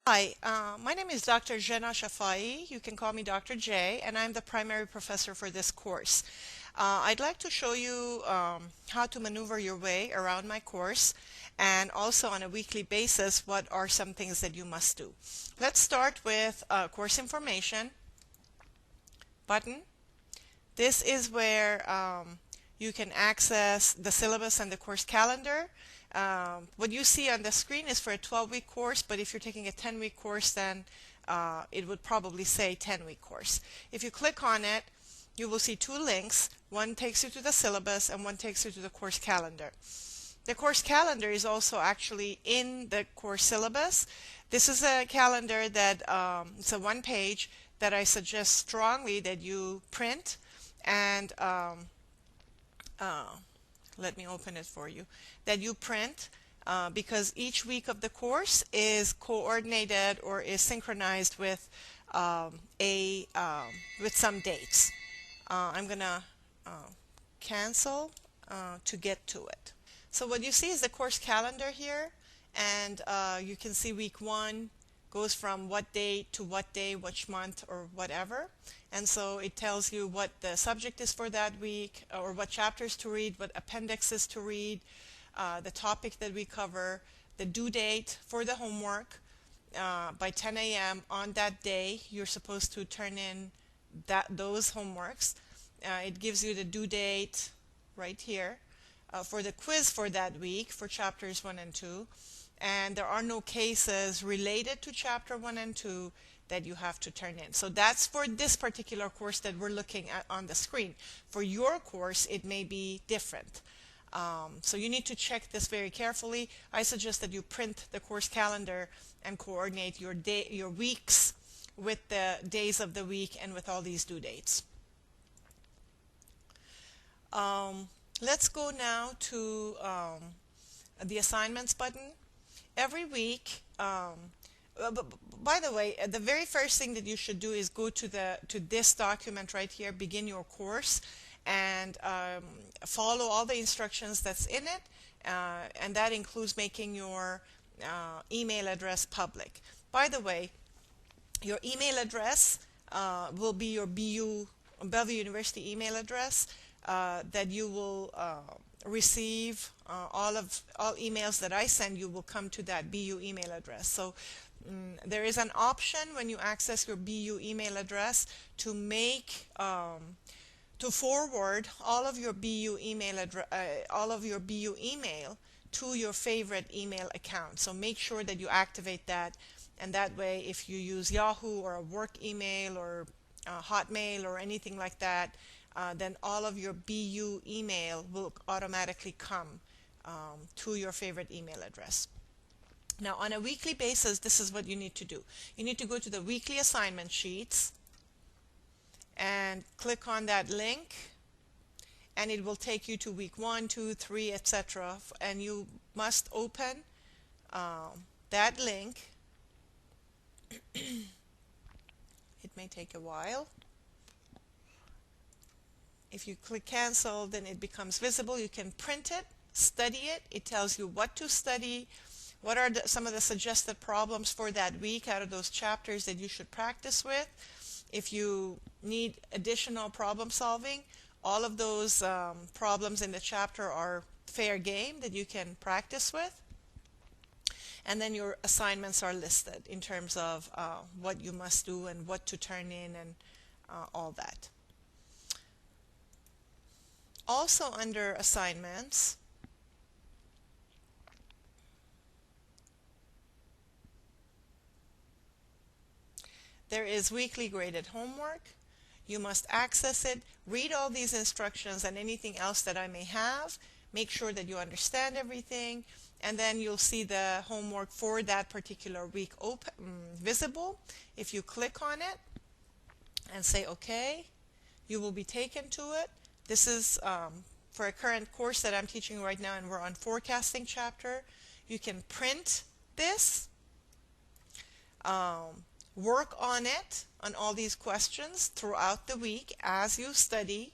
Hi, my name is Dr. Jena Shafai. You can call me Dr. J, and I'm the primary professor for this course. I'd like to show you how to maneuver your way around my course, and also on a weekly basis, what are some things that you must do. Let's start with course information button. This is where you can access the syllabus and the course calendar. What you see on the screen is for a 12-week course, but if you're taking a 10-week course, then it would probably say 10-week course. If you click on it, you will see two links. One takes you to the syllabus and one takes you to the course calendar. The course calendar is also actually in the course syllabus. This is a calendar that it's a one page that I suggest strongly that you print and let me open it for you, that you print because each week of the course is coordinated or is synchronized with with some dates. I'm gonna cancel to get to it. So what you see is the course calendar here, and you can see week 1 goes from what date to what day, which month, or whatever. And so it tells you what the subject is for that week, or what chapters to read, what appendixes to read, the topic that we cover, the due date for the homework. By 10 a.m. on that day, you're supposed to turn in those homeworks. It gives you the due date right here for the quiz for that week for chapters 1 and 2. And there are no cases related to chapter 1 and 2 that you have to turn in. So that's for this particular course that we're looking at on the screen. For your course, it may be different. So you need to check this very carefully. I suggest that you print the course calendar and coordinate your weeks with the days of the week and with all these due dates. Let's go now to the assignments button. Every week, by the way, the very first thing that you should do is go to this document right here, begin your course, and follow all the instructions that's in it, and that includes making your email address public. By the way, your email address will be your Bellevue University email address that you will receive. All emails that I send you will come to that BU email address. So there is an option when you access your BU email address to make to forward all of your BU email to your favorite email account. So make sure that you activate that, and that way, if you use Yahoo or a work email or Hotmail or anything like that, then all of your BU email will automatically come to your favorite email address. Now, on a weekly basis, this is what you need to do. You need to go to the weekly assignment sheets and click on that link, and it will take you to week 1, 2, 3, etc. And you must open that link. It may take a while. If you click cancel, then it becomes visible. You can print it, study it. It tells you what to study, what are some of the suggested problems for that week out of those chapters that you should practice with. If you need additional problem solving, all of those problems in the chapter are fair game that you can practice with. And then your assignments are listed in terms of what you must do and what to turn in and all that. Also under assignments, there is weekly graded homework. You must access it, read all these instructions and anything else that I may have. Make sure that you understand everything, and then you'll see the homework for that particular week visible. If you click on it and say OK, you will be taken to it. This is for a current course that I'm teaching right now, and we're on forecasting chapter. You can print this, work on it, on all these questions throughout the week as you study,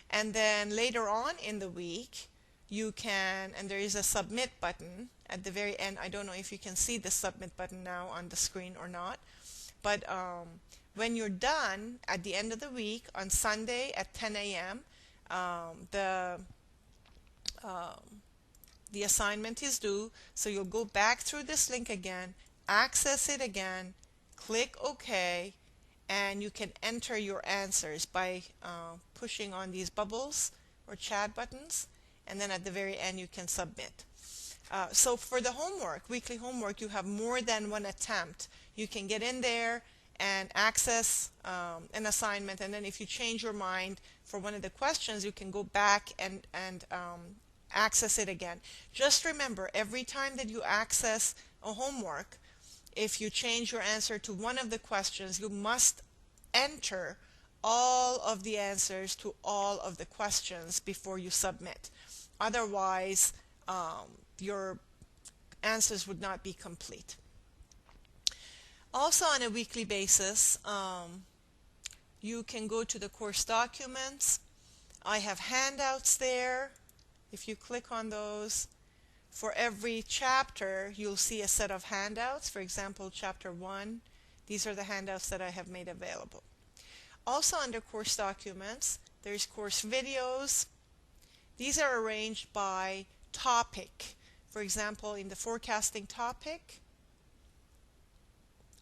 and then later on in the week you can, and there is a submit button at the very end. I don't know if you can see the submit button now on the screen or not, but when you're done at the end of the week on Sunday at 10 a.m., the assignment is due, so you'll go back through this link again, access it again, click OK, and you can enter your answers by pushing on these bubbles or chat buttons, and then at the very end you can submit. So for the homework, weekly homework, you have more than one attempt. You can get in there and access an assignment, and then if you change your mind for one of the questions, you can go back and access it again. Just remember, every time that you access a homework, if you change your answer to one of the questions, you must enter all of the answers to all of the questions before you submit. Otherwise, your answers would not be complete. Also, on a weekly basis, you can go to the course documents. I have handouts there. If you click on those, for every chapter, you'll see a set of handouts. For example, chapter 1, these are the handouts that I have made available. Also under course documents, there's course videos. These are arranged by topic. For example, in the forecasting topic,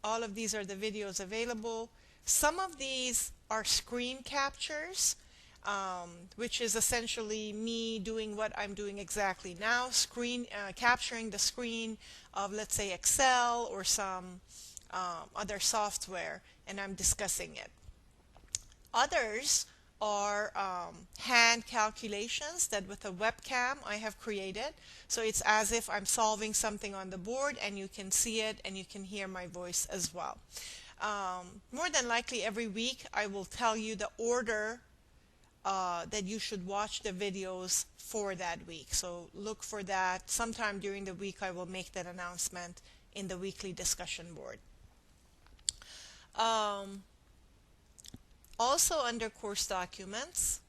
all of these are the videos available. Some of these are screen captures, which is essentially me doing what I'm doing exactly now, capturing the screen of, let's say, Excel or some other software, and I'm discussing it. Others are hand calculations that with a webcam I have created. So it's as if I'm solving something on the board and you can see it and you can hear my voice as well. More than likely every week I will tell you the order that you should watch the videos for that week. So look for that. Sometime during the week I will make that announcement in the weekly discussion board. Also under course documents,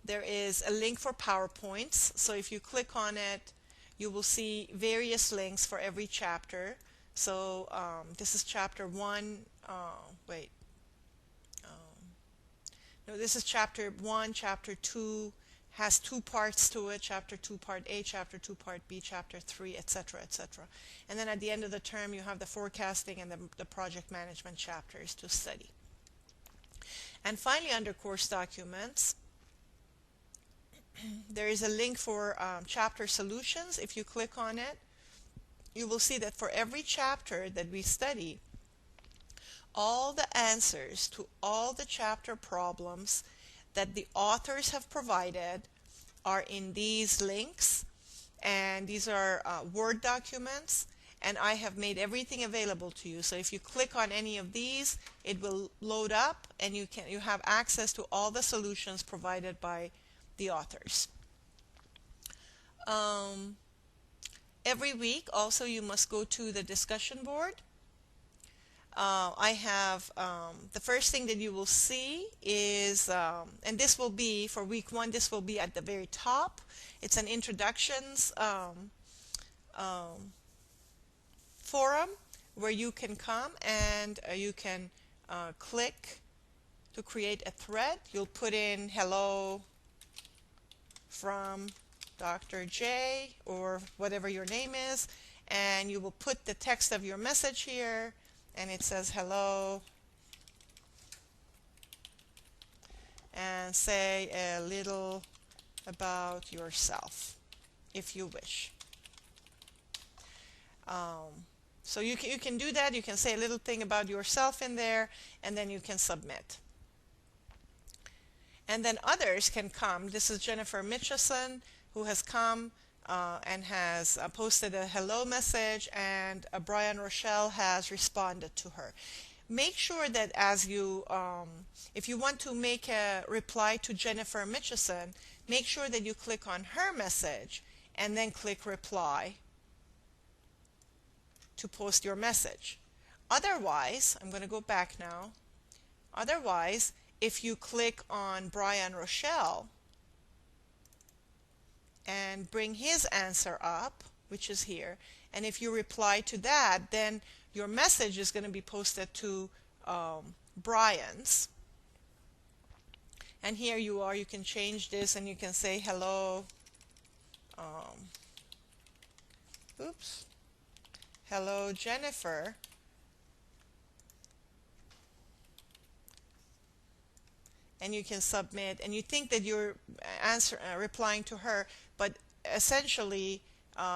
there is a link for PowerPoints. So if you click on it, you will see various links for every chapter. So this is chapter 1. No, this is chapter 1. Chapter 2 has 2 parts to it. Chapter 2 part A, chapter 2 part B, chapter 3, etc., etc. And then at the end of the term, you have the forecasting and the project management chapters to study. And finally, under course documents, there is a link for chapter solutions. If you click on it, you will see that for every chapter that we study, all the answers to all the chapter problems that the authors have provided are in these links, and these are Word documents, and I have made everything available to you. So if you click on any of these, it will load up and you have access to all the solutions provided by the authors. Every week also you must go to the discussion board. I have the first thing that you will see is, and this will be for week 1, this will be at the very top. It's an introductions forum where you can come and you can click to create a thread. You'll put in hello from Dr. J or whatever your name is, and you will put the text of your message here, and it says hello, and say a little about yourself if you wish. So you can do that. You can say a little thing about yourself in there, and then you can submit. And then others can come. This is Jennifer Mitchison, who has come and has posted a hello message, and Brian Rochelle has responded to her. Make sure that as you, if you want to make a reply to Jennifer Mitchison, make sure that you click on her message and then click reply to post your message. Otherwise, I'm going to go back now. Otherwise, if you click on Brian Rochelle and bring his answer up, which is here. And if you reply to that, then your message is going to be posted to Brian's. And here you are, you can change this and you can say hello, oops, hello Jennifer. And you can submit, and you think that you're replying to her, but essentially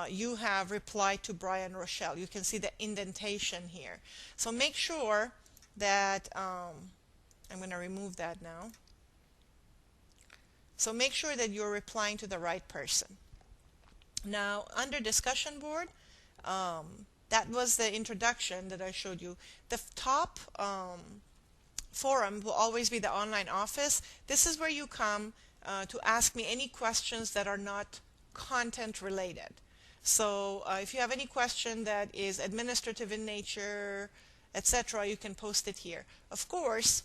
you have replied to Brian Rochelle. You can see the indentation here. So make sure that, I'm going to remove that now. So make sure that you're replying to the right person. Now, under discussion board, that was the introduction that I showed you. The top forum will always be the online office. This is where you come to ask me any questions that are not content related. So if you have any question that is administrative in nature, etc., you can post it here. Of course,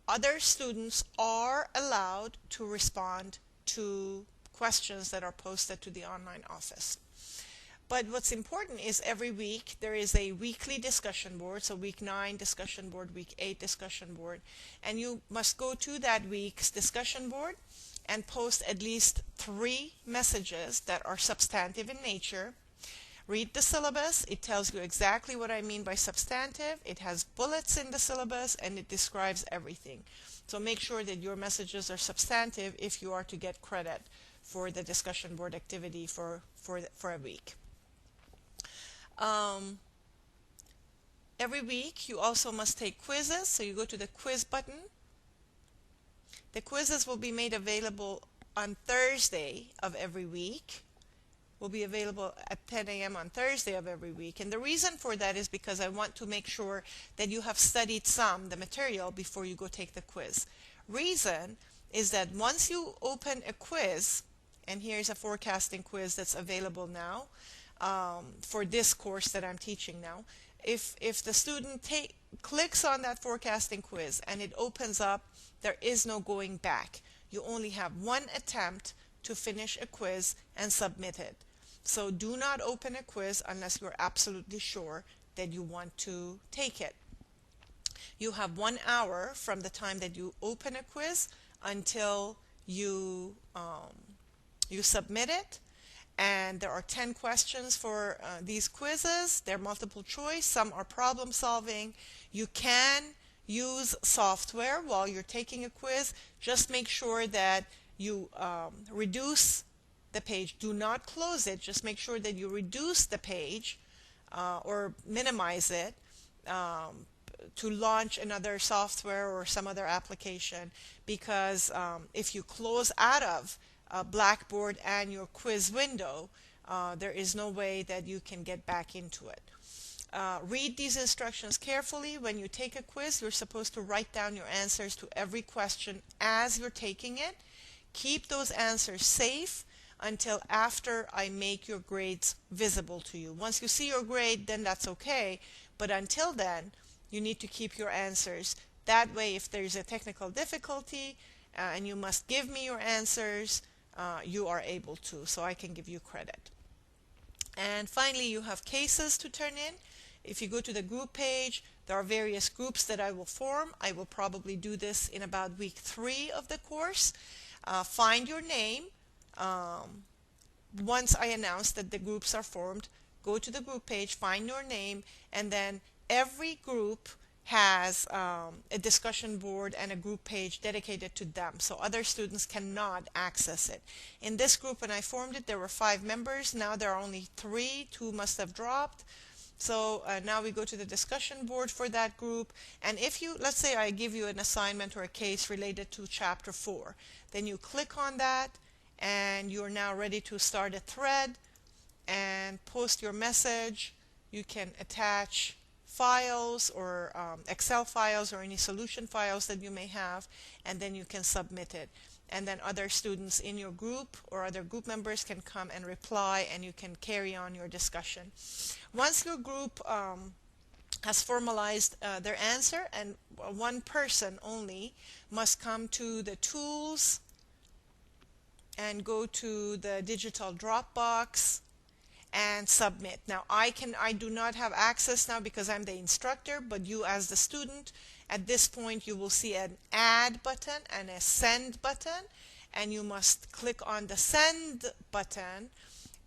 other students are allowed to respond to questions that are posted to the online office. But what's important is every week there is a weekly discussion board. So week 9 discussion board, week 8 discussion board. And you must go to that week's discussion board and post at least 3 messages that are substantive in nature. Read the syllabus. It tells you exactly what I mean by substantive. It has bullets in the syllabus and it describes everything. So make sure that your messages are substantive if you are to get credit for the discussion board activity for a week. Every week you also must take quizzes, so you go to the quiz button. The quizzes will be made available on Thursday of every week. Will be available at 10 a.m. on Thursday of every week. And the reason for that is because I want to make sure that you have studied the material before you go take the quiz. Reason is that once you open a quiz, and here's a forecasting quiz that's available now, for this course that I'm teaching now. If the student clicks on that forecasting quiz and it opens up, there is no going back. You only have one attempt to finish a quiz and submit it. So do not open a quiz unless you're absolutely sure that you want to take it. You have 1 hour from the time that you open a quiz until you submit it. And there are 10 questions for these quizzes. They're multiple choice. Some are problem solving. You can use software while you're taking a quiz. Just make sure that you reduce the page. Do not close it. Just make sure that you reduce the page or minimize it to launch another software or some other application, because if you close out of Blackboard and your quiz window, there is no way that you can get back into it. Read these instructions carefully. When you take a quiz, you're supposed to write down your answers to every question as you're taking it. Keep those answers safe until after I make your grades visible to you. Once you see your grade, then that's okay. But until then, you need to keep your answers. That way, if there's a technical difficulty and you must give me your answers, you are able to, so I can give you credit. And finally, you have cases to turn in. If you go to the group page, there are various groups that I will form. I will probably do this in about week 3 of the course. Find your name. Once I announce that the groups are formed, go to the group page, find your name, and then every group has a discussion board and a group page dedicated to them, so other students cannot access it. In this group, when I formed it, there were 5 members. Now there are only 3. 2 must have dropped. So now we go to the discussion board for that group. And if you, let's say I give you an assignment or a case related to chapter 4, then you click on that and you're now ready to start a thread and post your message. You can attach files or Excel files or any solution files that you may have, and then you can submit it. And then other students in your group or other group members can come and reply, and you can carry on your discussion. Once your group has formalized their answer, and one person only must come to the tools and go to the digital Dropbox and submit. Now I do not have access now because I'm the instructor, but you as the student, at this point you will see an add button and a send button, and you must click on the send button,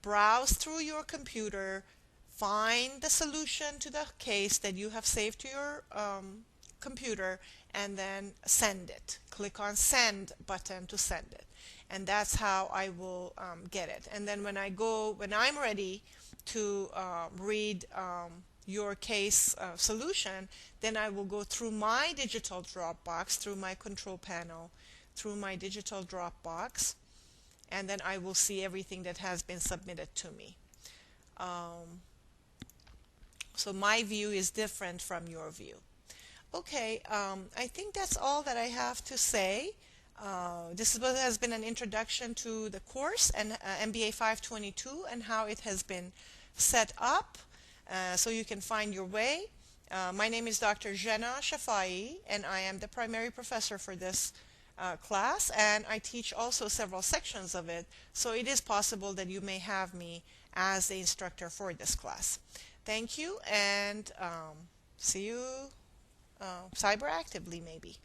browse through your computer, find the solution to the case that you have saved to your computer, and then send it. Click on send button to send it. And that's how I will get it. And then when I'm ready to read your case solution, then I will go through my digital Dropbox, through my control panel, through my digital Dropbox, and then I will see everything that has been submitted to me. So my view is different from your view. Okay, I think that's all that I have to say. This has been an introduction to the course and MBA 522 and how it has been set up so you can find your way. My name is Dr. Jenna Shafai, and I am the primary professor for this class, and I teach also several sections of it, so it is possible that you may have me as the instructor for this class. Thank you, and see you cyber actively maybe.